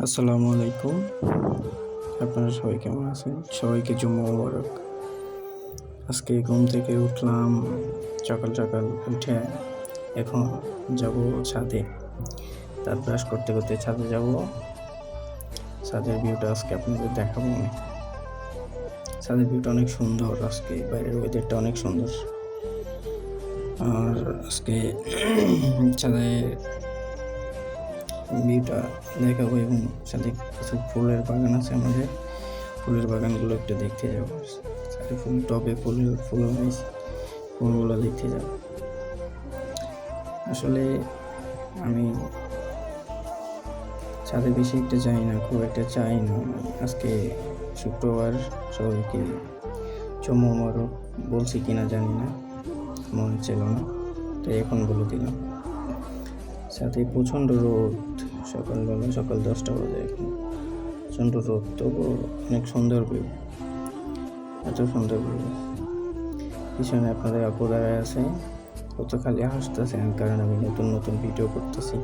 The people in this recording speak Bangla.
আসসালামু আলাইকুম। আপনারা সবাই কেমন আছেন? সবাইকে জুম্মা মোবারক। আজকে ঘুম থেকে উঠলাম সকাল সকাল উঠে এখন যাব ছাদে। দাঁত ব্রাশ করতে করতে ছাদে যাব। ছাদের ভিউটা আজকে আপনাদের দেখাবো আমি। ছাদের ভিউটা অনেক সুন্দর, আজকে বাইরের ওয়েদারটা অনেক সুন্দর। আর আজকে ছাদে ভিউটা দেখাবো এবং সাথে কিছু ফুলের বাগান আছে আমাদের। ফুলের বাগানগুলো একটু দেখতে যাবো। সাথে ফুল টবে ফুল হয়েছে, ফুলগুলো দেখতে যাব। আসলে আমি ছাদে বেশি একটা যাই না, খুব একটা চাই না। আজকে শুক্রবার, সবাইকে জুম্মা মোবারক বলছি কিনা জানি না, মনে ছিল না, তাই এখন বলে দিলাম। সাথে প্রচণ্ড রোদ, সকালবেলা সকাল 10টা বাজে, এখন প্রচণ্ড রোদ, তবু অনেক সুন্দর ভিউ, এত সুন্দর ভিউ। পিছনে আপনাদের আপু দাঁড়ায় আছে, কত খালি হাসতেছে, কারণ আমি নতুন নতুন ভিডিও করতেছি।